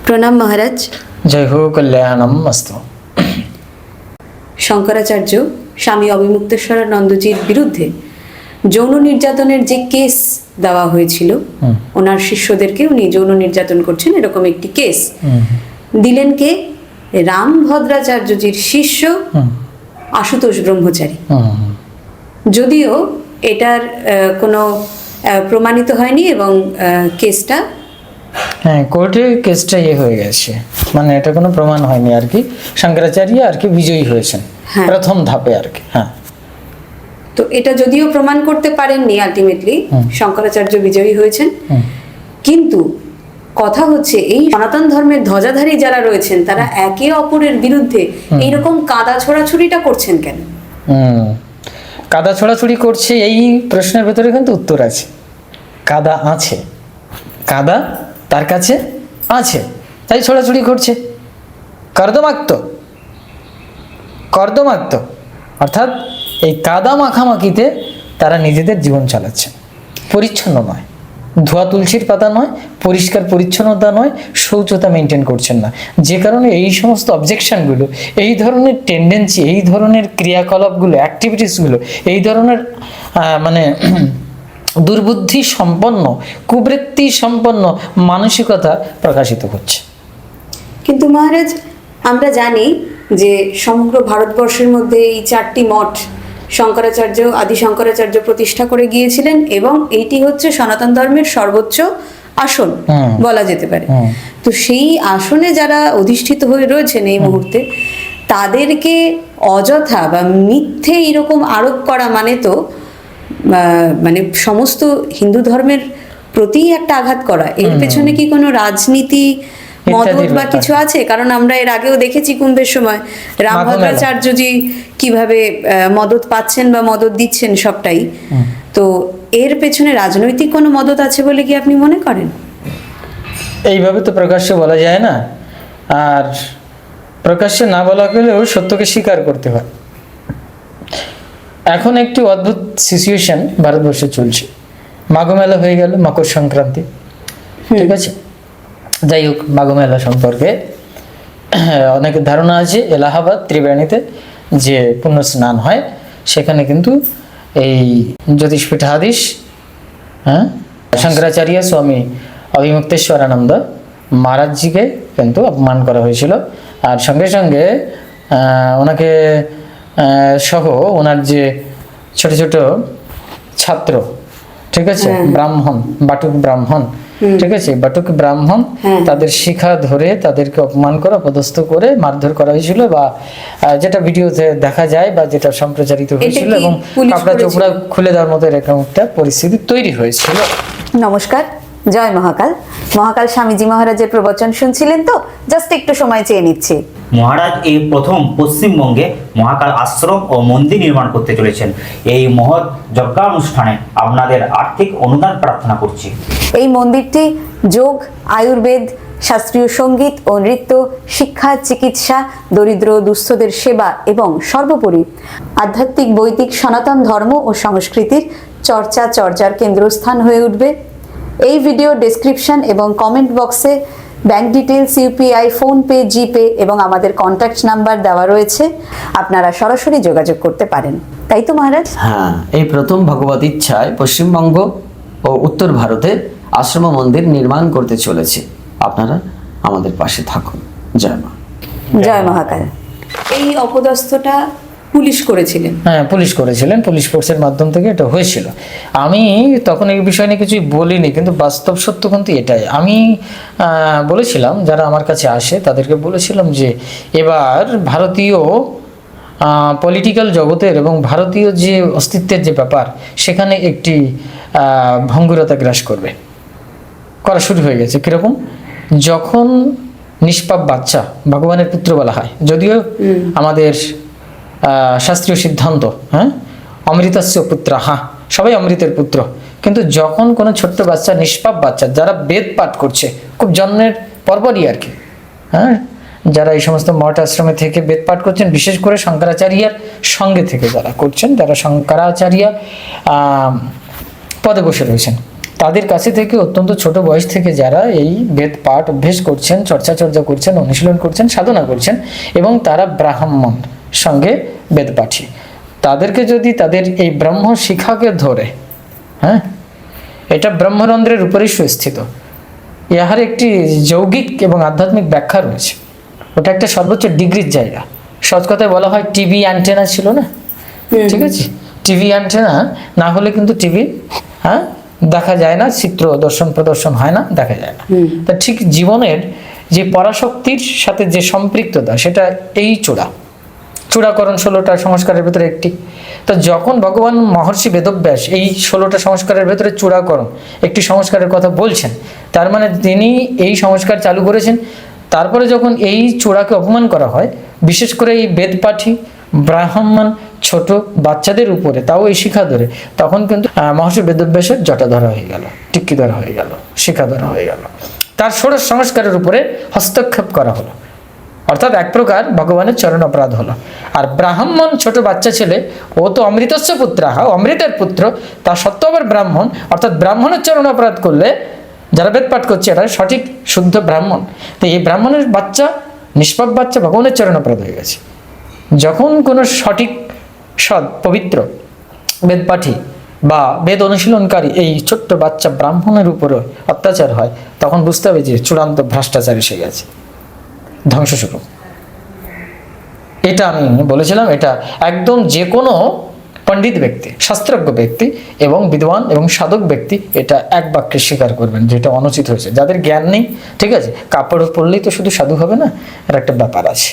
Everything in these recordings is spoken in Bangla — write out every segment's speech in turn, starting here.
প্রণাম মহারাজ। জয় হো কল্যাণম অস্তু। শঙ্করাচার্য স্বামী অবিমুক্তেশ্বরানন্দজির বিরুদ্ধে যৌন নির্যাতনের যে কেস দেওয়া হয়েছিল, ওনার শিষ্যদেরকে উনি যৌন নির্যাতন করছেন এরকম একটি কেস দিলেন কে? রামভদ্রাচার্যজির শিষ্য আশুতোষ ব্রহ্মচারী। যদিও এটার কোনো প্রমাণিত হয়নি এবং কেসটা কোর্টে কেসটা হয়ে গেছে, মানে এটা কোনো প্রমাণ হয়নি আর কি। শঙ্করাচার্য আর কি বিজয়ী হয়েছেন প্রথম ধাপে আর কি। তো এটা যদিও প্রমাণ করতে পারেননি, আলটিমেটলি শঙ্করাচার্য বিজয়ী হয়েছেন। কিন্তু কথা হচ্ছে এই সনাতন ধর্মের ধ্বজাধারী যারা রয়েছেন তারা একে অপরের বিরুদ্ধে এইরকম কাদা ছোড়াছুড়িটা করছেন কেন? কাদা ছোড়াছুড়ি করছে এই প্রশ্নের ভেতরে কিন্তু উত্তর আছে। কাদা আছে, কাদা তার কাছে আছে, তাই ছোড়াছুড়ি করছে। কর্দমাক্ত অর্থাৎ এই কাদা মাখামাখিতে তারা নিজেদের জীবন চালাচ্ছে। পরিচ্ছন্ন নয়, ধোয়া তুলসীর পাতা নয়, পরিষ্কার পরিচ্ছন্নতা নয়, শৌচতা মেনটেন করছেন না। যে কারণে এই সমস্ত অবজেকশনগুলো, এই ধরনের টেন্ডেন্সি, এই ধরনের ক্রিয়াকলাপগুলো, অ্যাক্টিভিটিসগুলো, এই ধরনের মানে দুর্বুদ্ধি সম্পন্ন, কুবৃত্তি সম্পন্ন মানসিকতা প্রকাশিত হচ্ছে। কিন্তু মহারাজ, আমরা জানি যে সমগ্র ভারতবর্ষের মধ্যে এই 4টি মঠ শঙ্করাচার্য, আদি শঙ্করাচার্য প্রতিষ্ঠা করে গিয়েছিলেন এবং এইটি হচ্ছে সনাতন ধর্মের সর্বোচ্চ আসন বলা যেতে পারে। তো সেই আসনে যারা অধিষ্ঠিত হয়ে রয়েছেন এই মুহূর্তে, তাদেরকে অযথা বা মিথ্যে এরকম আরোপ করা মানে তো মানে সমস্ত হিন্দু ধর্মের প্রতি একটা আঘাত করা। এর পেছনে কি কোনো রাজনীতি, মদত বা কিছু আছে? কারণ আমরা এর আগেও দেখেছি কুম্ভের সময় রামভদ্রাচার্যজি কিভাবে মদত পাচ্ছেন বা মদত দিচ্ছেন সবটাই। তো এর পেছনে রাজনৈতিক কোনো মদত আছে বলে কি আপনি মনে করেন? এইভাবে তো প্রকাশ্যে বলা যায় না, আর প্রকাশ্যে না বলা গেলেও সত্যকে স্বীকার করতে হয়। এখন একটি অদ্ভুত সিচুয়েশন ভারতবর্ষে চলছে। মাঘ মেলা হয়ে গেল, মকর সংক্রান্তি, ঠিক আছে। যাই হোক, মাঘ মেলা সম্পর্কে অনেকের ধারণা আছে এলাহাবাদ ত্রিবেণীতে যে পুণ্য স্নান হয়, সেখানে কিন্তু এই জ্যোতিষপীঠাধীশ শঙ্করাচার্য স্বামী অবিমুক্তেশ্বরানন্দ মহারাজজিকে কিন্তু অপমান করা হয়েছিল। আর সঙ্গে সঙ্গে ওনাকে সহ ওনার যে ছোট ছোট ছাত্র, ঠিক আছে, ব্রাহ্মণ, বাটুক ব্রাহ্মণ, ঠিক আছে, বাটুক ব্রাহ্মণ, তাদের শিখা ধরে তাদেরকে অপমান করা, অপদস্থ করে মারধর করা হয়েছিল, বা যেটা ভিডিওতে দেখা যায় বা যেটা সম্প্রচারিত হয়েছিল, এবং কাপড়া চোপড়া খুলে দেওয়ার মতো এরকম একটা পরিস্থিতি তৈরি হয়েছিল। নমস্কার, জয় মহাকাল। মহাকাল স্বামীজি মহারাজের প্রবচন শুনছিলেন তো? জাস্ট একটু সময় চেয়ে নিচ্ছি। মহারাজ এই প্রথম পশ্চিমবঙ্গে মহাকাল আশ্রম ও মন্দির নির্মাণ করতে চলেছেন। এই মহৎ যজ্ঞানুষ্ঠানে আপনাদের আর্থিক অনুদান প্রার্থনা করছি। এই মন্দিরটি যোগ, আয়ুর্বেদ, শাস্ত্রীয় সঙ্গীত ও নৃত্য, শিক্ষা, চিকিৎসা, দরিদ্র দুস্থদের সেবা এবং সর্বোপরি আধ্যাত্মিক বৈদিক সনাতন ধর্ম ও সংস্কৃতির চর্চার কেন্দ্রস্থান হয়ে উঠবে। এই ভিডিও ডেসক্রিপশন এবং কমেন্ট বক্সে ব্যাংক ডিটেলস, ইউপিআই, ফোনপে, জিপে এবং আমাদের কন্ট্যাক্ট নাম্বার দেওয়া রয়েছে। আপনারা সরাসরি যোগাযোগ করতে পারেন, তাই তো মহারাজ? হ্যাঁ, এই প্রথম ভগবত ইচ্ছায় পশ্চিমবঙ্গ ও উত্তর ভারতে আশ্রম মন্দির নির্মাণ করতে চলেছে। আপনারা আমাদের পাশে থাকুন। জয় মা। জয় মহাকাল। এই অপদস্থটা পুলিশ করেছিলেন? হ্যাঁ, পুলিশ করেছিলেন, পুলিশ ফোর্সের মাধ্যম থেকে এটা হয়েছিল। আমি তখন এই বিষয় নিয়ে কিছুই বলিনি, কিন্তু বাস্তব সত্য কিন্তু এটাই। আমি বলেছিলাম, যারা আমার কাছে আসে তাদেরকে বলেছিলাম যে এবার ভারতীয় পলিটিক্যাল জগতের এবং ভারতীয় যে অস্তিত্বের যে ব্যাপার, সেখানে একটি ভঙ্গুরতা গ্রাস করা শুরু হয়ে গেছে। কীরকম? যখন নিষ্পাপ বাচ্চা ভগবানের পুত্র বলা হয়, যদিও আমাদের শাস্ত্রীয় সিদ্ধান্ত, অমৃতস্য পুত্র, সবাই অমৃতের পুত্র, কিন্তু যখন কোনো ছোট্ট বাচ্চা, নিষ্পাপ বাচ্চা, যারা বেদ পাঠ করছে খুব জন্মের পরপরই আর কি, যারা এই সমস্ত মঠ আশ্রমে থেকে বেদ পাঠ করছেন, বিশেষ করে শঙ্করাচার্যের সঙ্গে থেকে যারা করছেন, যারা শঙ্করাচার্য পদে বসে রয়েছেন, তাদের কাছে থেকে অত্যন্ত ছোট বয়স থেকে যারা এই বেদ পাঠ অভ্যেস করছেন, চর্চা করছেন, অনুশীলন করছেন, সাধনা করছেন এবং তারা ব্রাহ্মণ সঙ্গে বেদ পাঠী, তাদেরকে যদি তাদের এই ব্রহ্ম শিখাকে ধরে, হ্যাঁ, এটা ব্রহ্মরন্ধ্রের উপরেই সুস্থিত, ইহার একটি যৌগিক এবং আধ্যাত্মিক ব্যাখ্যা রয়েছে। ওটা একটা সর্বোচ্চ ডিগ্রির জায়গা। সৎ কথায় বলা হয় টিভি অ্যান্টেনা ছিল না, ঠিক আছে, টিভি অ্যান্টেনা না হলে কিন্তু টিভি, হ্যাঁ, দেখা যায় না, চিত্র দর্শন প্রদর্শন হয় না, দেখা যায় না। তা ঠিক জীবনের যে পরাশক্তির সাথে যে সম্পৃক্ততা, সেটা এই চূড়াকরণ 16টা সংস্কারের ভেতরে একটি। তো যখন ভগবান মহর্ষি বেদব্যাস এই 16টা সংস্কারের ভেতরে চূড়াকরণ একটি সংস্কারের কথা বলছেন, তার মানে তিনি এই সংস্কার চালু করেছেন। তারপরে যখন এই চূড়াকে অপমান করা হয়, বিশেষ করে এই বেদপাঠী ব্রাহ্মণ ছোট বাচ্চাদের উপরে, তাও এই শিখা ধরে, তখন কিন্তু মহর্ষি বেদব্যাসের জটা ধরা হয়ে গেল, টিক্কি ধরা হয়ে গেল, শিখা ধরা হয়ে গেল, তার ষোড়শ সংস্কারের উপরে হস্তক্ষেপ করা হলো, অর্থাৎ এক প্রকার ভগবানের চরণ অপরাধ হলো। আর ব্রাহ্মণ ছোট বাচ্চা ছেলে, ও তো অমৃতস্য পুত্রাহা, অমৃতের পুত্র, তা সত্ত্বেও আবার ব্রাহ্মণ, অর্থাৎ ব্রাহ্মণের চরণ অপরাধ করলে যারা বেদ পাঠ করছে এরা সঠিক শুদ্ধ ব্রাহ্মণ। তো এই ব্রাহ্মণের বাচ্চা, নিষ্পাপ বাচ্চা ভগবানের চরণ অপরাধ হয়ে গেছে। যখন কোনো সঠিক সৎ পবিত্র বেদপাঠী বা বেদ অনুশীলনকারী এই ছোট্ট বাচ্চা ব্রাহ্মণের উপরে অত্যাচার হয়, তখন বুঝতে হবে যে চূড়ান্ত ভ্রষ্টাচার এসে গেছে, ধ্বংস শুরু। এটা আমি বলেছিলাম, এটা একদম যে কোনো পণ্ডিত ব্যক্তি, শাস্ত্রজ্ঞ ব্যক্তি এবং বিদ্বান এবং সাধক ব্যক্তি এটা এক বাক্যে স্বীকার করবেন যে এটা অনুচিত হয়েছে। যাদের জ্ঞান নেই, ঠিক আছে, কাপড় পরলেই তো শুধু সাধু হবে না, এর একটা ব্যাপার আছে।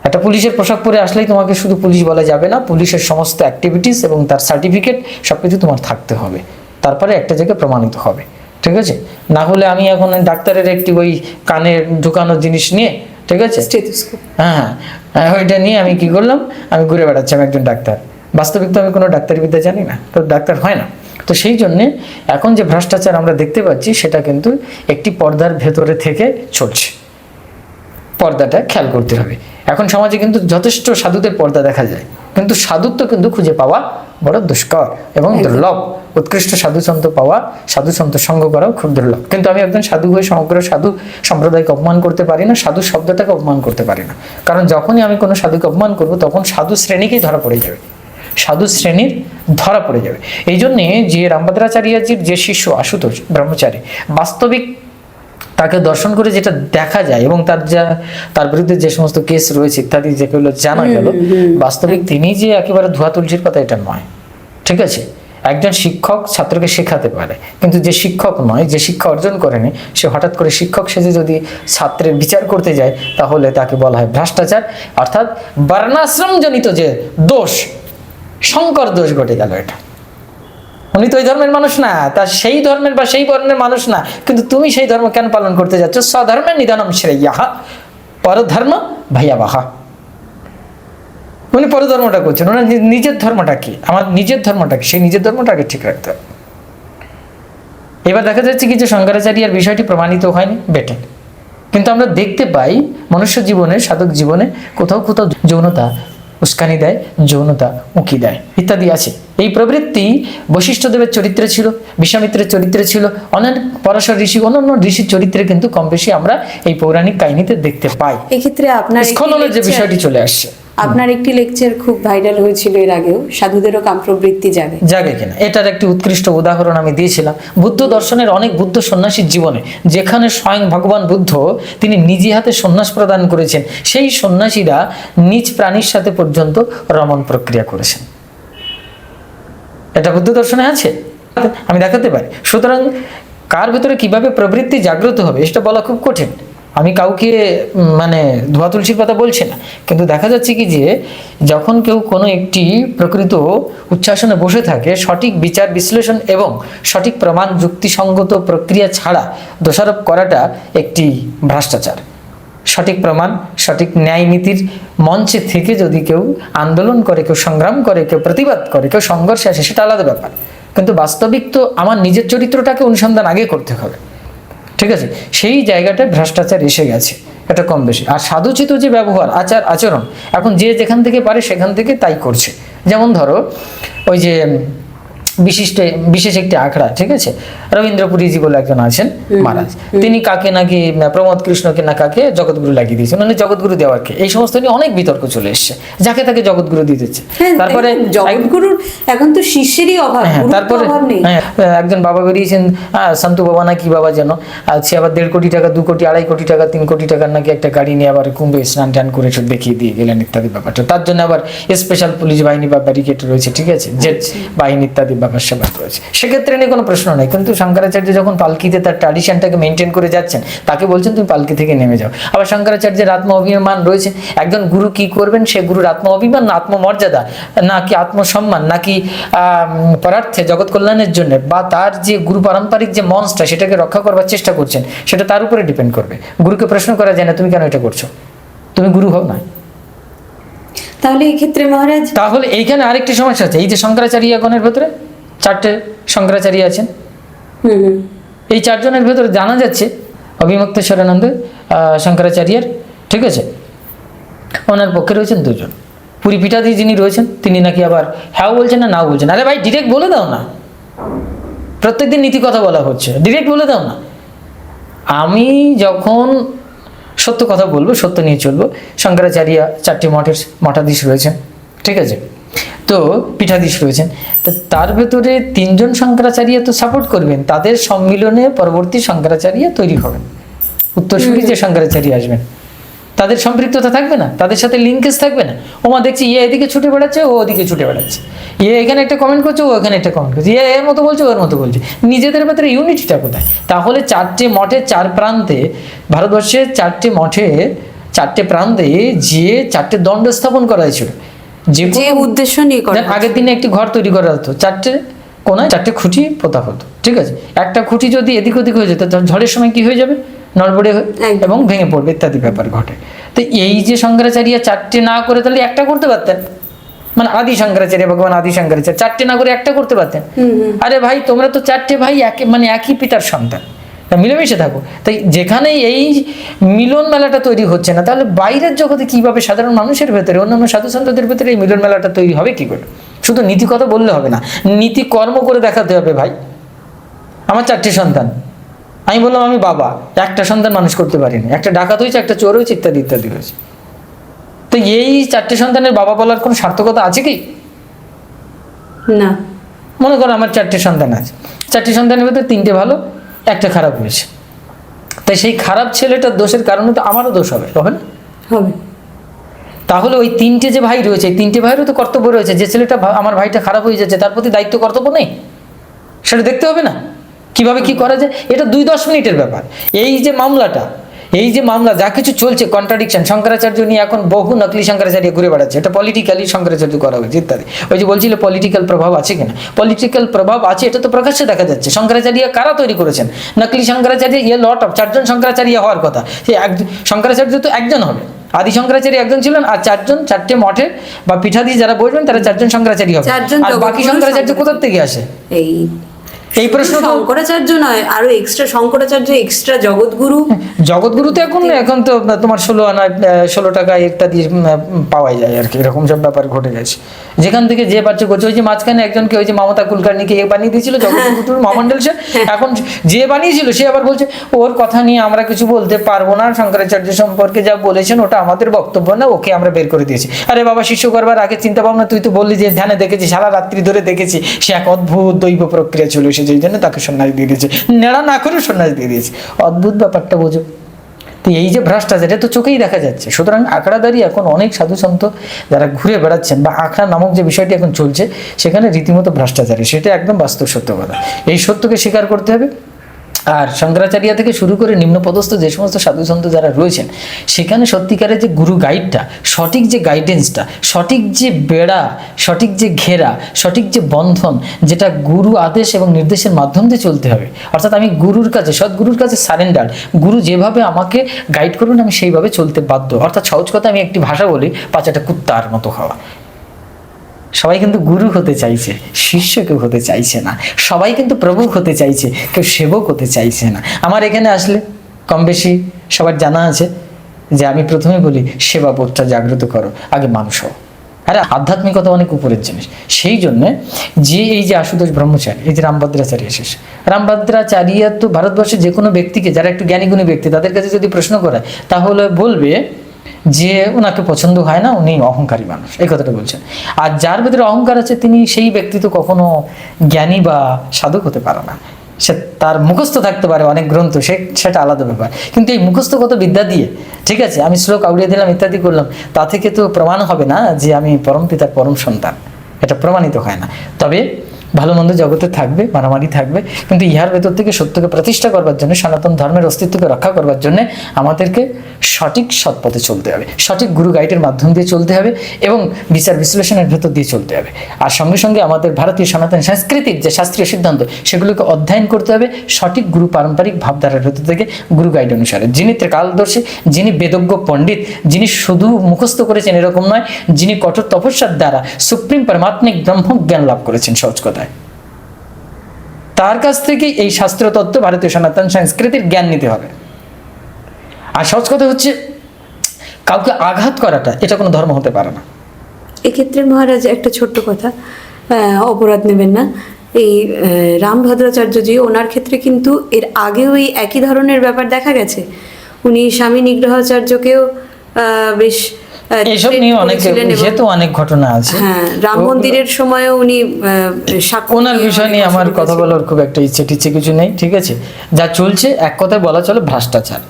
একটা পুলিশের পোশাক পরে আসলেই তোমাকে শুধু পুলিশ বলা যাবে না, পুলিশের সমস্ত অ্যাক্টিভিটিস এবং তার সার্টিফিকেট সবকিছু তোমার থাকতে হবে, তারপরে একটা জায়গায় প্রমাণিত হবে, ঠিক আছে। না হলে আমি এখন ডাক্তারের একটি ওই কানে ঢুকানোর জিনিস নিয়ে, ঠিক আছে, স্টেথোস্কোপ, হ্যাঁ, ওইটা নিয়ে আমি কি করলাম, আমি ঘুরে বেড়াচ্ছি, আমি একজন ডাক্তার। বাস্তবিক তো আমি কোনো ডাক্তারি বিদ্যা জানি না, তো ডাক্তার হয় না। তো সেই জন্যে এখন যে ভ্রষ্টাচার আমরা দেখতে পাচ্ছি, সেটা কিন্তু একটি পর্দার ভেতরে থেকে চলছে। পর্দাটা খেয়াল করতে হবে। এখন সমাজে কিন্তু যথেষ্ট সাধুদের পর্দা দেখা যায়, কিন্তু সাধুত্ব কিন্তু খুঁজে পাওয়া বড় দুষ্কর এবং দুর্লভ। উৎকৃষ্ট সাধুসন্ত পাওয়া, সাধুসন্ত সঙ্গ করাও খুব দুর্লভ। কিন্তু আমি একজন সাধু হয়ে সমগ্র সাধু সম্প্রদায়কে অপমান করতে পারি না, সাধু শব্দটাকে অপমান করতে পারি না, কারণ যখনই আমি কোনো সাধুকে অপমান করবো তখন সাধু শ্রেণীকেই ধরা পড়ে যাবে, সাধু শ্রেণীর ধরা পড়ে যাবে। এই জন্যে যে রামভদ্রাচার্যজির যে শিষ্য আশুতোষ ব্রহ্মচারী, বাস্তবিক তাকে দর্শন করে যেটা দেখা যায় এবং তার বিরুদ্ধে যে সমস্ত কেস রয়েছে ইত্যাদি যেগুলো জানা গেল, বাস্তবিক তিনি যে একেবারে ধোয়া তুলসীর পাতা এটা নয়, ঠিক আছে। একজন শিক্ষক ছাত্রকে শেখাতে পারে, কিন্তু যে শিক্ষক নয়, যে শিক্ষা অর্জন করেনি, সে হঠাৎ করে শিক্ষক সেজে যদি ছাত্রের বিচার করতে যায়, তাহলে তাকে বলা হয় ভ্রষ্টাচার, অর্থাৎ বর্ণাশ্রমজনিত যে দোষ, সংকর দোষ ঘটে গেল। এটা উনি তো ওই ধর্মের মানুষ না, তা সেই ধর্মের বা সেই বর্ণের মানুষ না, কিন্তু তুমি সেই ধর্ম কেন পালন করতে যাচ্ছ? স্বধর্মের নিধনম শ্রেয়াহা পরধর্ম ভয়াবহা। উনি পরধর্মটা করছেন, ওনার নিজের ধর্মটা কি, আমার নিজের ধর্মটা কি, সেই নিজের ধর্মটাকে ঠিক রাখতে হবে। এবার দেখা যাচ্ছে কি যে শঙ্করাচার্যের বিষয়টি প্রমাণিত হয়নি, বেটে, কিন্তু আমরা দেখতে পাই মনুষ্য জীবনে, সাধক জীবনে কোথাও কোথাও যৌনতা উস্কানি দেয়, যৌনতা উঁকি দেয় ইত্যাদি আছে। এই প্রবৃত্তি বশিষ্ঠদেবের চরিত্রে ছিল, বিশ্বামিত্রের চরিত্রে ছিল, অনেক পরাশর ঋষি, অন্যান্য ঋষির চরিত্রে কিন্তু কম বেশি আমরা এই পৌরাণিক কাহিনীতে দেখতে পাই। এক্ষেত্রে আপনার স্খলনের যে বিষয়টি চলে আসছে, আপনার একটি লেকচার খুব ভাইরাল হয়েছিল এর আগেও, সাধুদেরও কামপ্রবৃত্তি জাগে কিনা, এটার একটি উৎকৃষ্ট উদাহরণ আমি দিয়েছিলাম। বুদ্ধ দর্শনের অনেক বুদ্ধ সন্ন্যাসীর জীবনে, যেখানে স্বয়ং ভগবান বুদ্ধ তিনি নিজে হাতে সন্ন্যাস প্রদান করেছেন, সেই সন্ন্যাসীরা নিজ প্রাণীর সাথে পর্যন্ত রমণ প্রক্রিয়া করেছেন। এটা বুদ্ধ দর্শনে আছে, আমি দেখাতে পারি। সুতরাং কার ভেতরে কিভাবে প্রবৃত্তি জাগ্রত হবে সেটা বলা খুব কঠিন। আমি কাউকে মানে ধোয়া তুলসীর কথা বলছি না, কিন্তু দেখা যাচ্ছে কি যে যখন কেউ কোনো একটি প্রকৃত উচ্চাসনে বসে থাকে, সঠিক বিচার বিশ্লেষণ এবং সঠিক প্রমাণ যুক্তিসঙ্গত প্রক্রিয়া ছাড়া দোষারোপ করাটা একটি ভ্রষ্টাচার। সঠিক প্রমাণ, সঠিক ন্যায় নীতির মঞ্চে থেকে যদি কেউ আন্দোলন করে, কেউ সংগ্রাম করে, কেউ প্রতিবাদ করে, কেউ সংঘর্ষে আসে, সেটা আলাদা ব্যাপার। কিন্তু বাস্তবিক তো আমার নিজের চরিত্রটাকে অনুসন্ধান আগে করতে হবে, ঠিক আছে। সেই জায়গাটায় ভ্রষ্টাচার এসে গেছে, এটা কম বেশি। আর সাধুচিত যে ব্যবহার, আচার আচরণ, এখন যে যেখান থেকে পারে সেখান থেকে তাই করছে। যেমন ধরো ওই যে বিশেষ একটি আখড়া, ঠিক আছে, রবীন্দ্রপুরীজি বলে একজন আছেন মহারাজ, তিনি কাকে নাকি প্রমোদ কৃষ্ণকে না কাকে জগৎগুরু লাগিয়ে দিয়েছেন, মানে জগৎগুরু দেওয়ারকে, এই সমস্ত নিয়ে অনেক বিতর্ক চলে এসছে, যাকে তাকে জগৎগুরু দিয়ে দিচ্ছে। হ্যাঁ, তারপরে জগৎগুরুর এখন তো শিষ্যেরই অভাব, হ্যাঁ, গুরুর তো তারপরে অভাব নেই। হ্যাঁ, একজন বাবা বেরিয়েছেন, সন্তু বাবা না কি বাবা যেন, সে আবার 1.5 কোটি টাকা, 2 কোটি, 2.5 কোটি টাকা, 3 কোটি টাকার নাকি একটা গাড়ি নিয়ে আবার কুম্ভে স্নান টান করে সব দেখিয়ে দিয়ে গেলেন ইত্যাদি ব্যাপারটা। তার জন্য আবার স্পেশাল পুলিশ বাহিনী বা ব্যারিকেড রয়েছে, ঠিক আছে, জেট বাহিনী ইত্যাদি ব্যাপার স্যাপার রয়েছে, সেক্ষেত্রে নিয়ে কোনো প্রশ্ন নেই। কিন্তু শঙ্করাচার্য যখন পালকিতে তার ট্র্যাডিশনটাকে মেনটেন করে যাচ্ছেন, তাকে বলছেন তুমি পালকি থেকে নেমে যাও। আবার শঙ্করাচার্যের আত্ম অভিমান রয়েছে, একজন গুরু কি করবেন, সে গুরুর আত্ম অভিমান না আত্মমর্যাদা নাকি আত্মসম্মান নাকি পরার্থে জগৎ কল্যাণের জন্য, বা তার যে গুরু পারম্পরিক যে মঞ্চটা সেটাকে রক্ষা করবার চেষ্টা করছেন, সেটা তার উপরে ডিপেন্ড করবে। গুরুকে প্রশ্ন করা যায় না তুমি কেন এটা করছো, তুমি গুরু হও না। তাহলে এই ক্ষেত্রে মহারাজ, তাহলে এইখানে আরেকটি সমস্যা আছে, এই যে শঙ্করাচার্যগণের ভেতরে 4টে শঙ্করাচার্য আছেন, এই 4 জনের ভেতরে জানা যাচ্ছে অভিমুক্তেশ্বরানন্দ শঙ্করাচার্যের, ঠিক আছে, ওনার পক্ষে রয়েছেন 2 জন। পুরী পীঠাধীশ যিনি রয়েছেন তিনি নাকি আবার হ্যাঁ বলছেন না নাও বলছেন। আরে ভাই ডিরেক্ট বলে দাও না, প্রত্যেকদিন নীতি কথা বলা হচ্ছে, ডিরেক্ট বলে দাও না। আমি যখন সত্য কথা বলবো, সত্য নিয়ে চলবো। শঙ্করাচার্য 4টি মঠের মঠাধীশ রয়েছেন, ঠিক আছে, তো পীঠাধীশ রয়েছেন, তো তার ভেতরে 3 জন শঙ্করাচার্য তো সাপোর্ট করবেন, তাদের সম্মিলনে পরবর্তী শঙ্করাচার্য তৈরি হবেন, উত্তরসূরি যে শঙ্করাচার্য আসবেন তাদের সম্পৃক্ততা থাকবে না, তাদের সাথে লিঙ্কেজ থাকবে না। ওমা দেখছি এদিকে ছুটে বেড়াচ্ছে, ও ওদিকে ছুটে বেড়াচ্ছে, এখানে একটা কমেন্ট করছে, ও এখানে একটা কমেন্ট করছে, এর মতো বলছে, ওর মতো বলছে, নিজেদের ভেতরে ইউনিটিটা কোথায়? তাহলে 4টে মঠের 4 প্রান্তে, ভারতবর্ষের 4টে মঠে 4টে প্রান্তে যে 4টে দণ্ড স্থাপন করা হয়েছিল, যে উদ্দেশ্য নিয়ে করা, আগের দিনে একটি ঘর তৈরি করা হতো, 4টে কোনায় 4টে খুঁটি পোতা হতো, ঠিক আছে, একটা খুঁটি যদি এদিক ওদিক হয়ে যেত, ঝড়ের সময় কি হয়ে যাবে, নড়বড়ে এবং ভেঙে পড়বে ইত্যাদি ব্যাপার ঘটে। তো এই যে শঙ্করাচার্য 4টে না করে তাহলে একটা করতে পারতেন, মানে আদি শঙ্করাচার্য, ভগবান আদি শঙ্করাচার্য 4টে না করে একটা করতে পারতেন। আরে ভাই তোমরা তো 4টে ভাই মানে একই পিতার সন্তান, মিলেমিশে থাকো। তাই যেখানে এই মিলন মেলাটা তৈরি হচ্ছে না, তাহলে বাইরের জগতে কিভাবে সাধারণ মানুষের ভেতরে, অন্যান্য সাধু সন্তদের ভেতরে এই মিলন মেলাটা তৈরি হবে কি করে? শুধু নীতি কথা বললে হবে না, নীতি কর্ম করে দেখাতে হবে। ভাই আমার 4টে সন্তান, আমি বললাম আমি বাবা, একটা সন্তান মানুষ করতে পারিনি, একটা ডাকাত হয়েছে, একটা চোর হয়েছে, ইত্যাদি ইত্যাদি হয়েছে। তো এই 4টে সন্তানের বাবা বলার কোনো সার্থকতা আছে কি? না। মনে করো আমার 4টে সন্তান আছে, 4টে সন্তানের ভেতরে 3টে ভালো, একটা খারাপ হয়েছে, তাই সেই খারাপ ছেলেটার দোষের কারণে তো আমারও দোষ হবে, হবে না? হবে। তাহলে ওই 3টে যে ভাই রয়েছে, 3টে ভাইয়েরও তো কর্তব্য রয়েছে, যে ছেলেটা আমার ভাইটা খারাপ হয়ে যাচ্ছে তার প্রতি দায়িত্ব কর্তব্য নেই, সেটা দেখতে হবে না কিভাবে কি করা যায়? এটা 2-10 মিনিটের ব্যাপার। এই যে মামলাটা, এই যে মামলা যা কিছু চলছে, কন্ট্রাডিকশন, শঙ্করাচার্য নিয়ে এখন বহু নকলি শঙ্করাচার্য ঘুরে বেড়াচ্ছে, এটা পলিটিক্যালি শঙ্করাচার্য করা হয়েছে ইত্যাদি। ওই যে বলছিল পলিটিক্যাল প্রভাব আছে কিনা, পলিটিক্যাল প্রভাব আছে, এটা তো প্রকাশ্যে দেখা যাচ্ছে। শঙ্করাচার্য কারা তৈরি করেছেন? নকলি শঙ্করাচার্য, লট অফ 4 জন শঙ্করাচার্য হওয়ার কথা, সে শঙ্করাচার্য তো একজন হবে, আদি শঙ্করাচার্য একজন ছিলেন, আর 4 জন 4টে মঠের বা পীঠাধীশ যারা বসবেন তারা 4 জন শঙ্করাচার্য হবে। আর বাকি শঙ্করাচার্য কোথা থেকে আসে? এই প্রশ্ন শঙ্করাচার্য নয়, আরো এক্সট্রা শঙ্করাচার্য, এক্সট্রা জগৎগুরু। জগৎগুরু তো এখন তো তোমার 16 আনা 16 টাকা ইত্যাদি পাওয়া যায় আর কি, এরকম সব ব্যাপার ঘটে গেছে। যেখান থেকে যে বাচ্চা করছে, ওই যে মাঝখানে একজনকে ওই যে মমতা কুলকার্নিকে বানিয়ে দিয়েছিল জগৎগুরুর মহামন্ডল, সে এখন যে বানিয়েছিল সে আবার বলছে ওর কথা নিয়ে আমরা কিছু বলতে পারবো না, শঙ্করাচার্য সম্পর্কে যা বলেছেন ওটা আমাদের বক্তব্য না, ওকে আমরা বের করে দিয়েছি। আরে বাবা, শিষ্য করবার আগে চিন্তা ভাবনা, তুই তো বললি যে ধ্যানে দেখেছি, সারা রাত্রি ধরে দেখেছি, সে এক অদ্ভুত দৈব প্রক্রিয়া চলে এসেছে, এই জন্য তাকে সন্ন্যাস দিয়ে দিয়েছে, নেড়া না করে সন্ন্যাস দিয়ে দিয়েছে। অদ্ভুত ব্যাপারটা বোঝো তো, এই যে ভ্রষ্টাচার, এটা তো চোখেই দেখা যাচ্ছে। সুতরাং আখড়াদারি এখন অনেক সাধু সন্ত যারা ঘুরে বেড়াচ্ছেন, বা আখড়া নামক যে বিষয়টি এখন চলছে, সেখানে রীতিমতো ভ্রষ্টাচারী, সেটা একদম বাস্তব সত্য কথা। এই সত্যকে স্বীকার করতে হবে। আর শঙ্করাচার্য থেকে শুরু করে নিম্নপদস্থ যে সমস্ত সাধু সন্ত যারা রয়েছেন, সেখানে সত্যিকারের যে গুরু গাইডটা, সঠিক যে গাইডেন্সটা, সঠিক যে বেড়া, সঠিক যে ঘেরা, সঠিক যে বন্ধন, যেটা গুরু আদেশ এবং নির্দেশের মাধ্যম দিয়ে চলতে হবে। অর্থাৎ আমি গুরুর কাছে, সদ্গুরুর কাছে সারেন্ডার, গুরু যেভাবে আমাকে গাইড করবেন আমি সেইভাবে চলতে বাধ্য। অর্থাৎ সহজ কথা আমি একটি ভাষা বলি, পাঁচাটা কুত্তার মতো খাওয়া। সবাই কিন্তু গুরু হতে চাইছে, শিষ্য কেউ হতে চাইছে না। সবাই কিন্তু প্রভু হতে চাইছে, কেউ সেবক হতে চাইছে না। আমার এখানে আসলে কম বেশি সবার জানা আছে যে আমি প্রথমে বলি সেবা বোধটা জাগ্রত করো, আগে মানুষ হও। আরে আধ্যাত্মিকতা অনেক উপরের জিনিস। সেই জন্যে যে এই যে আশুতোষ ব্রহ্মচারী, এই যে রামভদ্রাচার্য এসেছে, রামভদ্রাচার্য তো ভারতবর্ষের যে কোনো ব্যক্তিকে যারা একটু জ্ঞানীগুণী ব্যক্তি তাদের কাছে যদি প্রশ্ন করায় তাহলে বলবে যে ওনাকে পছন্দ হয় না, উনি অহংকারী মানুষ, এই কথাটা বলছেন। আর যার ভেতরে অহংকার আছে তিনি সেই ব্যক্তি তো কখনো জ্ঞানী বা সাধক হতে পারে না। সে তার মুখস্থ থাকতে পারে অনেক গ্রন্থ, সেটা আলাদা ব্যাপার, কিন্তু এই মুখস্থগত বিদ্যা দিয়ে, ঠিক আছে, আমি শ্লোক আউড়িয়ে দিলাম ইত্যাদি করলাম, তা থেকে তো প্রমাণ হবে না যে আমি পরম পিতার পরম সন্তান, এটা প্রমাণিত হয় না। তবে ভালো মন্দ জগতে থাকবে, মারামারি থাকবে, কিন্তু ইহার ভেতর থেকে সত্যকে প্রতিষ্ঠা করবার জন্য, সনাতন ধর্মের অস্তিত্বকে রক্ষা করবার জন্য আমাদেরকে সঠিক সৎ পথে চলতে হবে, সঠিক গুরু গাইডের মাধ্যম দিয়ে চলতে হবে এবং বিচার বিশ্লেষণের ভেতর দিয়ে চলতে হবে। আর সঙ্গে সঙ্গে আমাদের ভারতীয় সনাতন সংস্কৃতির যে শাস্ত্রীয় সিদ্ধান্ত সেগুলোকে অধ্যয়ন করতে হবে সঠিক গুরু পারম্পরিক ভাবধারার ভেতর থেকে, গুরু গাইড অনুসারে। যিনি ত্রিকালদর্শী, যিনি বেদজ্ঞ পণ্ডিত, যিনি শুধু মুখস্থ করেছেন এরকম নয়, যিনি কঠোর তপস্যার দ্বারা সুপ্রিম পরমাত্মিক ব্রহ্মজ্ঞান লাভ করেছেন সহজ কথায়, তার কাছ থেকে এই শাস্ত্র তত্ত্ব ভারতীয় সনাতন সংস্কৃতির জ্ঞান নিতে হবে। আর সহজ কথা হচ্ছে কাউকে আঘাত করাটা এটা কোনো ধর্ম হতে পারে না। এক্ষেত্রে মহারাজ একটা ছোট্ট কথা, অপরাধ নেবেন না, এই রামভদ্রাচার্যজি ওনার ক্ষেত্রে কিন্তু এর আগেও এই একই ধরনের ব্যাপার দেখা গেছে। উনি স্বামী নিগ্রহাচার্যকেও বেশ এইসব নিয়ে অনেক করেছিলেন এবং- যেহেতু অনেক ঘটনা আছে, হ্যাঁ, রাম মন্দিরের সময়ও উনি সাক্ষ্য ওনার নিয়ে বিষয় অনেক নিয়ে আমার অসুবিধা কথা ছিল। বলার খুব একটা ইচ্ছে টিচ্ছে কিছু নেই, ঠিক আছে। যা চলছে এক কথায় বলা চলে ভ্রষ্টাচার।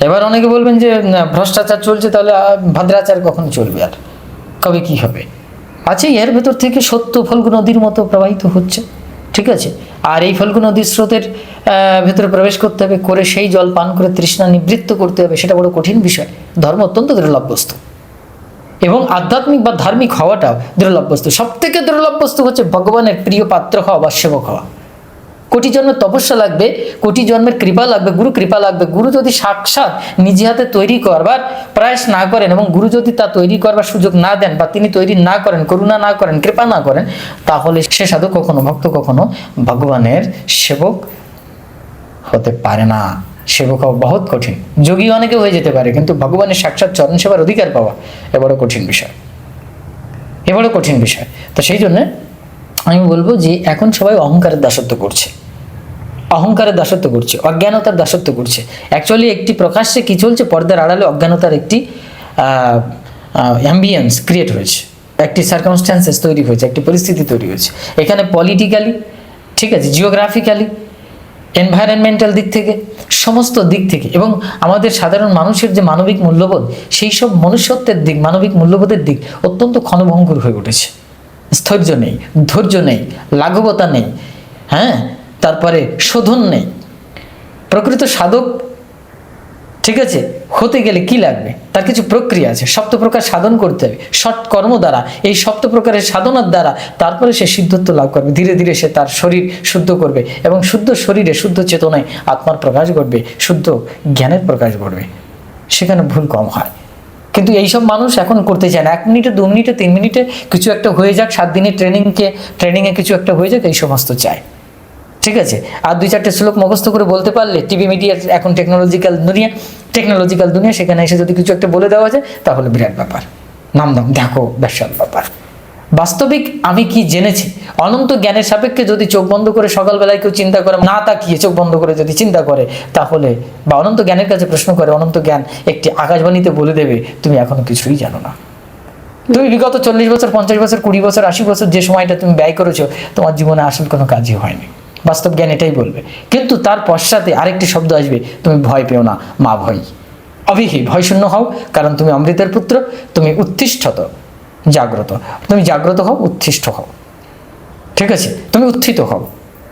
এবার অনেকে বলবেন যে না, ভ্রষ্টাচার চলছে, তাহলে ভদ্রাচার কখন চলবে, আর কবে কি হবে? আছে এর ভেতর থেকে সত্য ফল্গু নদীর মতো প্রবাহিত হচ্ছে, ঠিক আছে। আর এই ফল্গু নদীর স্রোতের ভেতরে প্রবেশ করতে হবে, করে সেই জল পান করে তৃষ্ণা নিবৃত্ত করতে হবে, সেটা বড় কঠিন বিষয়। ধর্ম অত্যন্ত দুর্লভ বস্তু এবং আধ্যাত্মিক বা ধার্মিক হওয়াটাও দুর্লভ বস্তু। সব থেকে দুর্লভ বস্তু হচ্ছে ভগবানের প্রিয় পাত্র হওয়া বা সেবক হওয়া। কোটি জন্মের তপস্যা লাগবে, কোটি জন্মের কৃপা লাগবে, গুরু কৃপা লাগবে। গুরু যদি সাক্ষাৎ নিজে হাতে তৈরি করবার প্রয়াস না করেন এবং গুরু যদি তা তৈরি করবার সুযোগ না দেন বা তিনি তৈরি না করেন, করুণা না করেন, কৃপা না করেন, তাহলে সে সাধু কখনো, ভক্ত কখনো ভগবানের সেবক হতে পারে না। সেবক হওয়া বহুত কঠিন। যোগী অনেকে হয়ে যেতে পারে, কিন্তু ভগবানের সাক্ষাৎ চরণ সেবার অধিকার পাওয়া এ বড় কঠিন বিষয়, এ বড় কঠিন বিষয়। তো সেই জন্য আমি বলবো যে এখন সবাই অহংকারের দাসত্ব করছে, অহংকারের দাসত্ব করছে, অজ্ঞানতার দাসত্ব করছে। অ্যাকচুয়ালি একটি প্রকাশ্যে কি চলছে, পর্দার আড়ালে অজ্ঞানতার একটি অ্যাম্বিয়েন্স ক্রিয়েট হয়েছে, একটি সার্কামস্ট্যান্সেস তৈরি হয়েছে, একটি পরিস্থিতি তৈরি হয়েছে। এখানে পলিটিক্যালি, ঠিক আছে, জিওগ্রাফিক্যালি, এনভায়রনমেন্টাল দিক থেকে, সমস্ত দিক থেকে, এবং আমাদের সাধারণ মানুষের যে মানবিক মূল্যবোধ, সেই সব মনুষ্যত্বের দিক, মানবিক মূল্যবোধের দিক অত্যন্ত ক্ষণভঙ্গুর হয়ে উঠেছে। স্থৈর্য নেই, ধৈর্য নেই, লাঘবতা নেই, হ্যাঁ, তারপরে শোধন নেই। প্রকৃত সাধক, ঠিক আছে, হতে গেলে কি লাগবে, তার কিছু প্রক্রিয়া আছে, সপ্তপ্রকার সাধন করতে হবে সৎ কর্ম দ্বারা। এই সপ্তপ্রকারের সাধনার দ্বারা তারপরে সে সিদ্ধত্ব লাভ করবে। ধীরে ধীরে সে তার শরীর শুদ্ধ করবে এবং শুদ্ধ শরীরে, শুদ্ধ চেতনায় আত্মার প্রকাশ ঘটবে, শুদ্ধ জ্ঞানের প্রকাশ ঘটবে। সেখানে ভুল কম হয়, কিন্তু এইসব মানুষ এখন করতে চায় না। 1 মিনিটে, 2 মিনিটে, 3 মিনিটে কিছু একটা হয়ে যাক, 7 দিনের ট্রেনিংয়ে কিছু একটা হয়ে যাক, এই সমস্ত চায়, ঠিক আছে। আর 2-4টে শ্লোক মুখস্থ করে বলতে পারলে, টিভি মিডিয়ার এখন টেকনোলজিক্যাল দুনিয়া, সেখানে এসে যদি কিছু একটা বলে দেওয়া যায় তাহলে বিরাট ব্যাপার, নাম দেখো বিশাল ব্যাপার। বাস্তবিক আমি কি জেনেছি, অনন্ত জ্ঞানের সাপেক্ষে যদি চোখ বন্ধ করে সকালবেলায় কেউ চিন্তা করে, না তাকিয়ে চোখ বন্ধ করে যদি চিন্তা করে, তাহলে বা অনন্ত জ্ঞানের কাছে প্রশ্ন করে, অনন্ত জ্ঞান একটি আকাশবাণীতে বলে দেবে তুমি এখনো কিছুই জানো না। তুমি বিগত 40 বছর, 50 বছর, 20 বছর, 80 বছর যে সময়টা তুমি ব্যয় করেছো, তোমার জীবনে আসল কোনো কাজই হয়নি। বাস্তব জ্ঞান এটাই বলবে। কিন্তু তার পশ্চাতে আরেকটি শব্দ আসবে, তুমি ভয় পেও না, মা ভয়। অবিহি, ভয় শূন্য হও, কারণ তুমি অমৃতের পুত্র, তুমি উত্তিষ্ঠত, জাগ্রত। তুমি জাগ্রত হও, উত্তিষ্ঠ হও, ঠিক আছে, তুমি উত্থিত হও।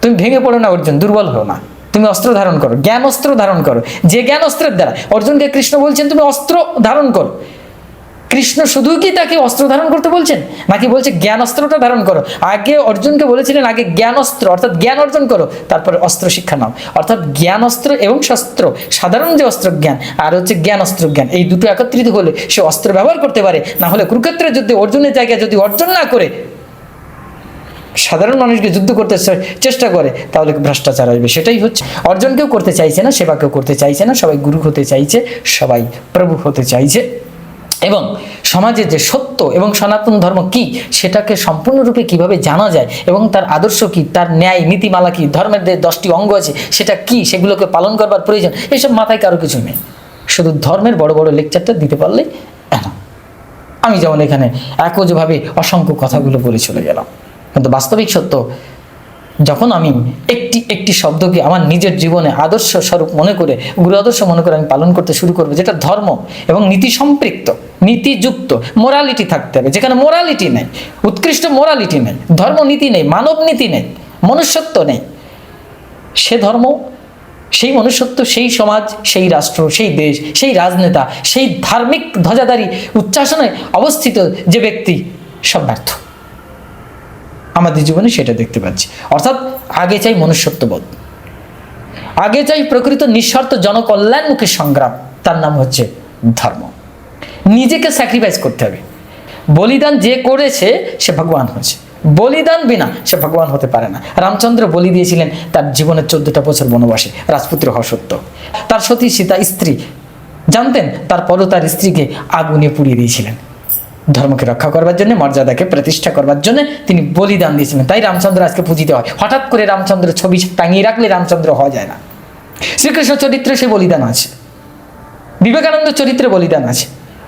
তুমি ভেঙে পড়ো না অর্জুন, দুর্বল হও না। তুমি অস্ত্র ধারণ করো, জ্ঞান অস্ত্র ধারণ করো। যে জ্ঞান অস্ত্রের দ্বারা অর্জুনকে কৃষ্ণ বলছেন তুমি অস্ত্র ধারণ করো। কৃষ্ণ শুধু কি তাকে অস্ত্র ধারণ করতে বলছেন, নাকি বলছে জ্ঞান অস্ত্রটা ধারণ করো? আগে অর্জুনকে বলেছিলেন আগে জ্ঞান অস্ত্র অর্থাৎ জ্ঞান অর্জন করো, তারপরে অস্ত্র শিক্ষা নাও। অর্থাৎ জ্ঞান অস্ত্র এবং শস্ত্র, সাধারণ যে অস্ত্র জ্ঞান আর হচ্ছে জ্ঞান অস্ত্র জ্ঞান, এই দুটো একত্রিত হলে সে অস্ত্র ব্যবহার করতে পারে। না হলে কুরুক্ষেত্রের যুদ্ধে অর্জুনের জায়গায় যদি অর্জন না করে সাধারণ মানুষকে যুদ্ধ করতে চেষ্টা করে, তাহলে ভ্রষ্টাচার আসবে। সেটাই হচ্ছে, অর্জনকেও করতে চাইছে না, সেবাকেও করতে চাইছে না, সবাই গুরু হতে চাইছে, সবাই প্রভু হতে চাইছে। এবং সমাজের যে সত্য এবং সনাতন ধর্ম কি সেটাকে সম্পূর্ণরূপে কিভাবে জানা যায় এবং তার আদর্শ কি, তার ন্যায় নীতিমালা কি, ধর্মের যে 10টি অঙ্গ আছে সেটা কি, সেগুলোকে পালন করবার প্রয়োজন, এইসব মাথায় কারো কিছু নেই। শুধু ধর্মের বড় বড় লেকচারটা দিতে পারলেই না। আমি যেমন এখানে একজভাবে অসংখ্য কথাগুলো বলে চলে গেলাম, কিন্তু বাস্তবিক সত্য যখন আমি একটি শব্দকে আমার নিজের জীবনে আদর্শ স্বরূপ মনে করে, গুরু আদর্শ মনে করে আমি পালন করতে শুরু করবো, যেটা ধর্ম এবং নীতি সম্পৃক্ত, নীতিযুক্ত, মোরালিটি থাকতে হবে। যেখানে মোরালিটি নেই, উৎকৃষ্ট মোরালিটি নেই, ধর্ম নীতি নেই, মানব নীতি নেই, মনুষ্যত্ব নেই, সে ধর্ম, সেই মনুষ্যত্ব, সেই সমাজ, সেই রাষ্ট্র, সেই দেশ, সেই রাজনেতা, সেই ধার্মিক ধ্বজাধারী উচ্চাসনে অবস্থিত যে ব্যক্তি, সব ব্যর্থ। আমাদের জীবনে সেটা দেখতে পাচ্ছি। অর্থাৎ আগে চাই মনুষ্যত্ববোধ, আগে চাই প্রকৃত নিঃস্বার্থ জনকল্যাণমুখী সংগ্রাম, তার নাম হচ্ছে ধর্ম। নিজেকে স্যাক্রিফাইস করতে হবে। বলিদান যে করেছে সে ভগবান হয়েছে, বলিদান বিনা সে ভগবান হতে পারে না। রামচন্দ্র বলি দিয়েছিলেন তার জীবনের 14টা বছর বনবাসে, রাজপুত্র হওয়া সত্য। তার সতী সীতা স্ত্রী জানতেন, তারপরও তার স্ত্রীকে আগুনে পুড়িয়ে দিয়েছিলেন। ধর্মকে রক্ষা করবার জন্য, মর্যাদাকে প্রতিষ্ঠা করবার জন্য তিনি বলিদান দিয়েছিলেন। তাই রামচন্দ্র আজকে পূজিত হয়। হঠাৎ করে রামচন্দ্র ছবি টাঙিয়ে রাখলে রামচন্দ্র হওয়া যায় না। শ্রীকৃষ্ণ চরিত্রে সে বলিদান আছে, বিবেকানন্দ চরিত্রে বলিদান আছে।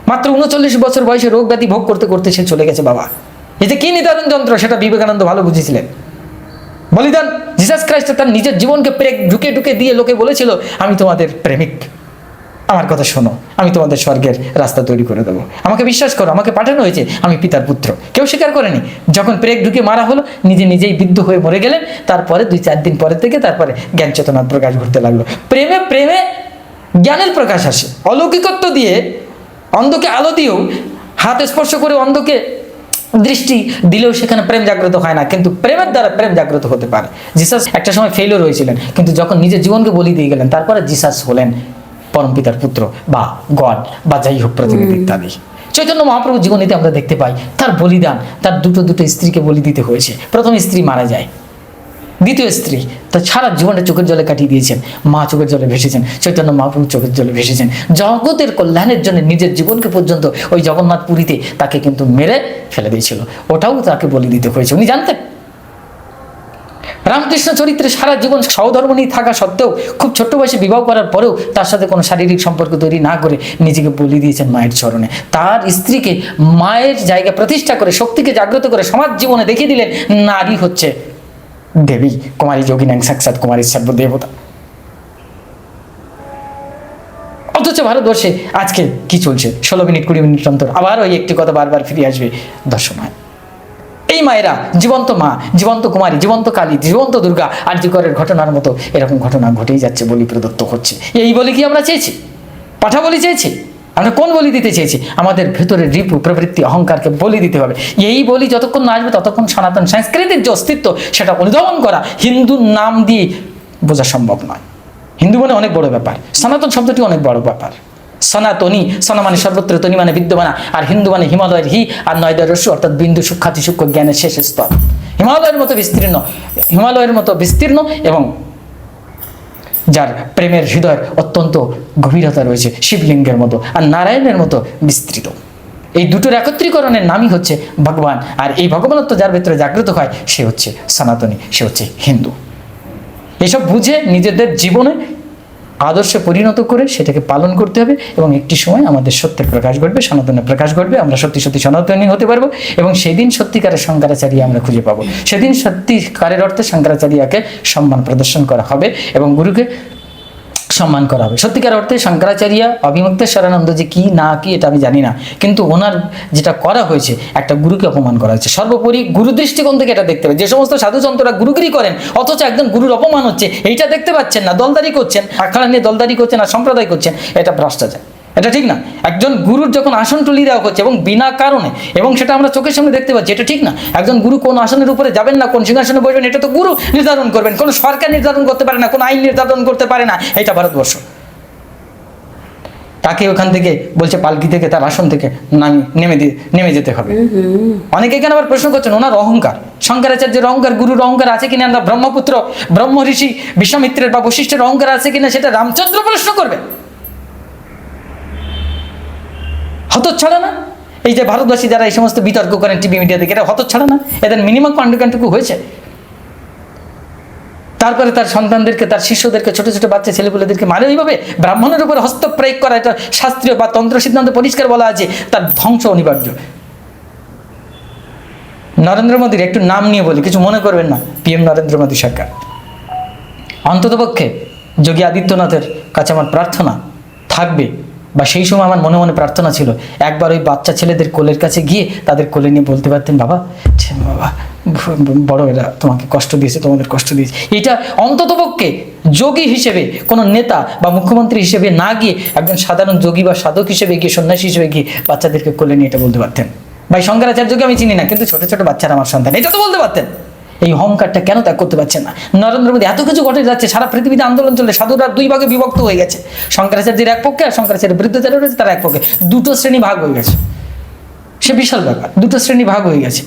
মাত্র 39 বছর বয়সে রোগ ব্যাধি ভোগ করতে করতে সে চলে গেছে বাবা। এই যে কি নিদারুণ যন্ত্র, সেটা বিবেকানন্দ ভালো বুঝেছিলেন। বলিদান, জিসাস খ্রাইস্ট তার নিজের জীবনকে ঢুকে ঢুকে দিয়ে লোকে বলেছিল, আমি তোমাদের প্রেমিক, আমার কথা শোনো, আমি তোমাদের স্বর্গের রাস্তা তৈরি করে দেবো, আমাকে বিশ্বাস করো, আমাকে পাঠানো হয়েছে, আমি পিতার পুত্র। কেউ স্বীকার করেনি। যখন প্রেগ ঢুকে মারা হলো, নিজেই বিদ্ধ হয়ে মরে গেলেন। তারপরে 2-4 দিন পরে থেকে তারপরে জ্ঞান চেতনার প্রকাশ ঘটতে লাগলো। প্রেমে প্রেমে জ্ঞানের প্রকাশ আসে। অলৌকিকত্ব দিয়ে, অন্ধকে আলো দিয়েও, হাত স্পর্শ করে অন্ধকে দৃষ্টি দিলেও সেখানে প্রেম জাগ্রত হয় না, কিন্তু প্রেমের দ্বারা প্রেম জাগ্রত হতে পারে। জিসাস একটা সময় ফেইলিওর হয়েছিলেন, কিন্তু যখন নিজের জীবনকে বলি দিয়ে গেলেন, তারপরে জিসাস হলেন পরমপিতার পুত্র বা গড বা যাই হোক প্রতিনিধি ইত্যাদি। চৈতন্য মহাপ্রভুর জীবনীতে আমরা দেখতে পাই তার বলিদান, তার দুটো স্ত্রীকে বলি দিতে হয়েছে। প্রথম স্ত্রী মারা যায়, দ্বিতীয় স্ত্রী তার সারা জীবনটা চোখের জলে কাটিয়ে দিয়েছেন। মা চোখের জলে ভেসেছেন, চৈতন্য মহাপ্রভু চোখের জলে ভেসেছেন। জগতের কল্যাণের জন্য নিজের জীবনকে পর্যন্ত ওই জগন্নাথ পুরীতে তাকে কিন্তু মেরে ফেলে দিয়েছিল, ওটাও তাকে বলি দিতে হয়েছে। উনি জানতেন। রামকৃষ্ণ চরিত্রে সারা জীবন সহধর্ম নিয়ে থাকা সত্ত্বেও, খুব ছোট্ট বয়সে বিবাহ করার পরেও তার সাথে কোনো শারীরিক সম্পর্ক তৈরি না করে নিজেকে বলি দিয়েছেন মায়ের চরণে। তার স্ত্রীকে মায়ের জায়গা প্রতিষ্ঠা করে, শক্তিকে জাগ্রত করে সমাজ জীবনে দেখিয়ে দিলেন নারী হচ্ছে দেবী, কুমারী যোগিনাং সাক্ষাৎ কুমারী সর্বদেবতা। অথচ ভারতবর্ষে আজকে কি চলছে? 16 মিনিট 20 মিনিট অন্তর আবার ওই একটি কথা বারবার ফিরে আসবে, দর্শমায়। এই মায়েরা জীবন্ত মা, জীবন্ত কুমারী, জীবন্ত কালী, জীবন্ত দুর্গা, আরজিকরের ঘটনার মতো এরকম ঘটনা ঘটেই যাচ্ছে, বলি প্রদত্ত হচ্ছে। এই বলি কি আমরা চেয়েছি? পাঠা বলি চেয়েছি? আমরা কোন বলি দিতে চেয়েছি? আমাদের ভেতরের রিপু প্রবৃত্তি অহংকারকে বলি দিতে হবে। এই বলি যতক্ষণ না আসবে ততক্ষণ সনাতন সংস্কৃতির যে অস্তিত্ব সেটা অনুধাবন করা হিন্দু নাম দিয়ে বোঝা সম্ভব নয়। হিন্দু মানে অনেক বড় ব্যাপার, সনাতন শব্দটি অনেক বড় ব্যাপার। সনাতনী, সনা মানে সর্বত্র, তনি মানে বিদ্যমান, আর হিন্দু মানে হিমালয়ের হি আর নয়দয়ের রস্যু, অর্থাৎ বিন্দু সূক্ষাতি সূক্ষ্ম জ্ঞানের শেষ স্তর। হিমালয়ের মতো বিস্তীর্ণ এবং যার প্রেমের হৃদয়ের অত্যন্ত গভীরতা রয়েছে, শিবলিঙ্গের মতো, আর নারায়ণের মতো বিস্তৃত। এই দুটোর একত্রীকরণের নামই হচ্ছে ভগবান। আর এই ভগবানত্ব যার ভেতরে জাগ্রত হয় সে হচ্ছে সনাতনী, সে হচ্ছে হিন্দু। এসব বুঝে নিজেদের জীবনে আদর্শে পরিণত করে সেটাকে পালন করতে হবে, এবং একটি সময় আমাদের সত্যের প্রকাশ ঘটবে, সনাতনের প্রকাশ ঘটবে, আমরা সত্যি সত্যি সনাতনী হতে পারবো, এবং সেদিন সত্যিকারের শঙ্করাচার্য আমরা খুঁজে পাবো। সেদিন সত্যিকারের অর্থে শঙ্করাচার্যকে সম্মান প্রদর্শন করা হবে এবং গুরুকে সম্মান করা হবে। সত্যিকার অর্থে শঙ্করাচার্য অবিমুক্তেশ্বরানন্দ যে কি না কি এটা আমি জানি না, কিন্তু ওনার যেটা করা হয়েছে, একটা গুরুকে অপমান করা হয়েছে। সর্বোপরি গুরু দৃষ্টিকোণ থেকে এটা দেখতে হবে। যে সমস্ত সাধুসন্তরা গুরুগিরি করেন অথচ একজন গুরুর অপমান হচ্ছে, এইটা দেখতে পাচ্ছেন না, দলদারি করছেন, আখড়া নিয়ে দলদারি করছেন আর সম্প্রদায় করছেন, এটা ভ্রষ্টাচার, এটা ঠিক না। একজন গুরুর যখন আসন তুলি দেওয়া হচ্ছে এবং বিনা কারণে, এবং সেটা আমরা চোখের সামনে দেখতে পাচ্ছি, এটা ঠিক না। একজন গুরু কোন আসনের উপরে যাবেন না, কোন সিংহাসনে বসবেন, এটা তো গুরু নির্ধারণ করবেন। কোনো সরকার নির্ধারণ করতে পারে না, কোনো আইন নির্ধারণ করতে পারে না। এটা ভারতবর্ষ। তাকে ওখান থেকে বলছে পালকি থেকে, তার আসন থেকে নেমে যেতে হবে। অনেকে এখানে আবার প্রশ্ন করছেন ওনার অহংকার, শঙ্করাচার্যের অহংকার, গুরুর অহংকার আছে কিনা, আমরা ব্রহ্মপুত্র ব্রহ্ম ঋষি বিশ্বামিত্রের বা বশিষ্ঠের অহংকার আছে কিনা সেটা রামচন্দ্র প্রশ্ন করবে। হতচ্ছাড়া না? এই যে ভারতবাসী যারা এই সমস্ত বিতর্ক করেন টিভি মিডিয়া থেকে, এরা হতচ্ছাড়া না? এদের মিনিমাম কন্ডাক্টটুকু হয়েছে? তারপরে তার সন্তানদেরকে, তার শিষ্যদেরকে, ছোট ছোট বাচ্চা ছেলেপুলেদেরকে মারে এইভাবে। ব্রাহ্মণের উপর হস্তপ্রয়োগ করা, এটা শাস্ত্রীয় বা তন্ত্র সিদ্ধান্ত পরিষ্কার বলা আছে, তার ধ্বংস অনিবার্য। নরেন্দ্র মোদীর একটু নাম নিয়ে বলি, কিছু মনে করবেন না, PM নরেন্দ্র মোদী সরকার। অন্ততপক্ষে যোগী আদিত্যনাথের কাছে আমার প্রার্থনা থাকবে, বা সেই সময় আমার মনে মনে প্রার্থনা ছিল, একবার ওই বাচ্চা ছেলেদের কোলের কাছে গিয়ে তাদের কোলে নিয়ে বলতে পারতেন, বাবা বাবা বড় এরা তোমাকে কষ্ট দিয়েছে, তোমাদের কষ্ট দিয়েছে। এটা অন্ততপক্ষে যোগী হিসেবে, কোনো নেতা বা মুখ্যমন্ত্রী হিসেবে না গিয়ে, একজন সাধারণ যোগী বা সাধক হিসেবে গিয়ে, সন্ন্যাসী হিসেবে গিয়ে বাচ্চাদেরকে কোলে নিয়ে এটা বলতে পারতেন। ভাই শঙ্করাচার্যকে আমি চিনি না, কিন্তু ছোট ছোট বাচ্চারা আমার সন্তান, এটা তো বলতে পারতেন। এই অহংকারটা কেন ত্যাগ করতে পারছেন না? নরেন্দ্র মোদী এত কিছু ঘটে যাচ্ছে, সারা পৃথিবীতে আন্দোলন চলে, সাধুরা দুই ভাগে বিভক্ত হয়ে গেছে, শঙ্করাচার্যের এক পক্ষে আর শঙ্করাচার্যের বিরুদ্ধে যারা রয়েছে তারা এক পক্ষে, দুটো শ্রেণী ভাগ হয়ে গেছে। সে বিশাল ব্যাপার, দুটো শ্রেণী ভাগ হয়ে গেছে।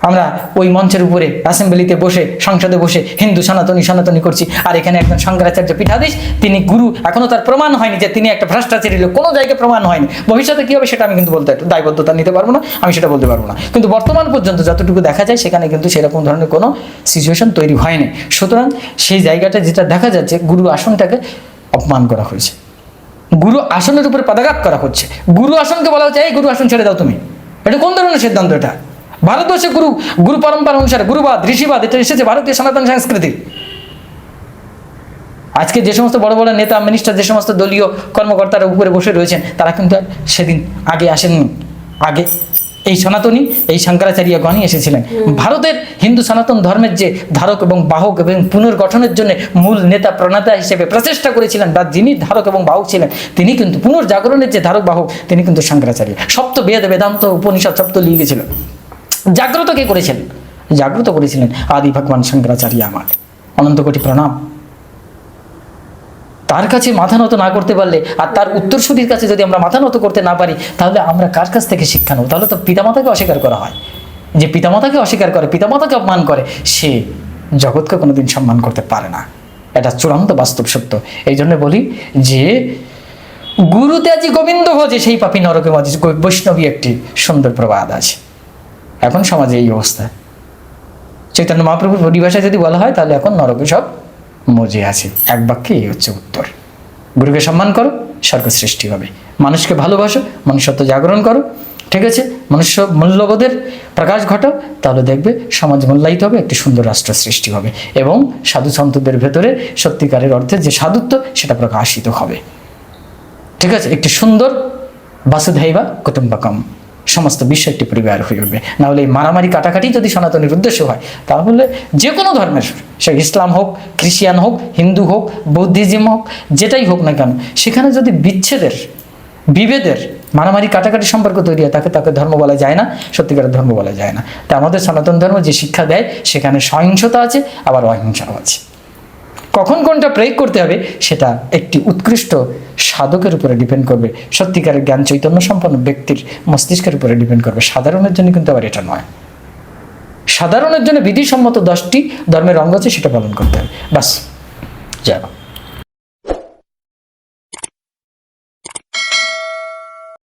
আমরা ওই মঞ্চের উপরে অ্যাসেম্বলিতে বসে, সংসদে বসে হিন্দু সনাতনী সনাতনী করছি, আর এখানে একজন শঙ্করাচার্য পীঠাধীশ, তিনি গুরু, এখনো তার প্রমাণ হয়নি যে তিনি একটা ভ্রষ্টাচারী লোক, কোনো জায়গায় প্রমাণ হয়নি। ভবিষ্যতে কি হবে সেটা আমি কিন্তু বলতে, একটু দায়বদ্ধতা নিতে পারবো না, আমি সেটা বলতে পারবো না, কিন্তু বর্তমান পর্যন্ত যতটুকু দেখা যায় সেখানে কিন্তু সেরকম ধরনের কোনো সিচুয়েশন তৈরি হয়নি। সুতরাং সেই জায়গাটা যেটা দেখা যাচ্ছে, গুরু আসনটাকে অপমান করা হয়েছে, গুরু আসনের উপরে পদাঘাত করা হচ্ছে। গুরু আসনকে বলা হচ্ছে, এই গুরু আসন ছেড়ে দাও তুমি। এটা কোন ধরনের সিদ্ধান্ত? এটা ভারতবর্ষে গুরু পরম্পরা অনুসারে গুরুবাদ, ঋষিবাদ, এটা এসেছে ভারতীয় সনাতন সংস্কৃতি। আজকে যে সমস্ত বড় বড় নেতা, মিনিস্টার, যে সমস্ত দলীয় কর্মকর্তারা উপরে বসে রয়েছেন, তারা কিন্তু সেদিন আগে আসেননি। আগে এই সনাতনী, এই শঙ্করাচার্যগণই এসেছিলেন। ভারতের হিন্দু সনাতন ধর্মের যে ধারক এবং বাহক এবং পুনর্গঠনের জন্য মূল নেতা প্রণেতা হিসেবে প্রচেষ্টা করেছিলেন, বা যিনি ধারক এবং বাহক ছিলেন, তিনি কিন্তু পুনর্জাগরণের যে ধারক বাহক, তিনি কিন্তু শঙ্করাচার্য। সপ্ত বেদ, বেদান্ত, উপনিষদ সপ্ত লিয়ে গেছিল। জাগ্রত কে করেছিলেন? জাগ্রত করেছিলেন আদি ভগবান শঙ্করাচার্য। আমার অনন্ত কোটি প্রণাম। তার কাছে মাথা নত না করতে পারলে, আর তার উত্তরসূরির কাছে যদি আমরা মাথা নত করতে না পারি, তাহলে আমরা কার কাছ থেকে শিক্ষা নেব? তাহলে তো পিতামাতাকে অস্বীকার করা হয়। যে পিতামাতাকে অস্বীকার করে, পিতামাতাকে অপমান করে, সে জগৎকে কোনোদিন সম্মান করতে পারে না। এটা চূড়ান্ত বাস্তব সত্য। এই জন্য বলি যে গুরু ত্যাজি গোবিন্দ ভজে, সেই পাপী নরকে মজে, বৈষ্ণবী একটি সুন্দর প্রবাদ আছে। এখন সমাজে এই অবস্থা। চৈতন্য মহাপ্রভুর পরিভাষায় যদি বলা হয়, তাহলে এখন নরকে সব মজে আছে। এক বাক্যে এই হচ্ছে উত্তর। গুরুকে সম্মান করো, স্বর্গ সৃষ্টি হবে। মানুষকে ভালোবাসো, মনুষ্যত্ব জাগরণ করো, ঠিক আছে, মনুষ্য মূল্যবোধের প্রকাশ ঘটাও, তাহলে দেখবে সমাজ মূল্যায়িত হবে, একটি সুন্দর রাষ্ট্র সৃষ্টি হবে, এবং সাধু সন্তদের ভেতরে সত্যিকারের অর্থে যে সাধুত্ব, সেটা প্রকাশিত হবে। ঠিক আছে, একটি সুন্দর বাসুধৈবা কুটুম্বকম, সমস্ত বিশ্ব একটি পরিবার হয়ে উঠবে। নাহলে এই মারামারি কাটাকাটি যদি সনাতনের উদ্দেশ্য হয়, তাহলে যে কোনো ধর্মের, সে ইসলাম হোক, খ্রিস্টান হোক, হিন্দু হোক, বৌদ্ধিজম হোক, যেটাই হোক না কেন, সেখানে যদি বিচ্ছেদের, বিভেদের, মারামারি কাটাকাটি সম্পর্ক তৈরি হয়, তাকে ধর্ম বলা যায় না, সত্যিকারের ধর্ম বলা যায় না। তা আমাদের সনাতন ধর্ম যে শিক্ষা দেয়, সেখানে সহিংসতা আছে, আবার অহিংসাও আছে। কখন কোনটা প্রয়োগ করতে হবে, সেটা একটি উৎকৃষ্ট সাধকের উপরে ডিপেন্ড করবে, সত্যিকারের জ্ঞান চৈতন্য সম্পন্ন ব্যক্তির মস্তিষ্কের উপরে ডিপেন্ড করবে। সাধারণের জন্য কিন্তু আবার এটা নয়। সাধারণের জন্য বিধিসম্মত 10টি ধর্মের অঙ্গ আছে, সেটা পালন করতে হবে, বাস। জয় বাবা।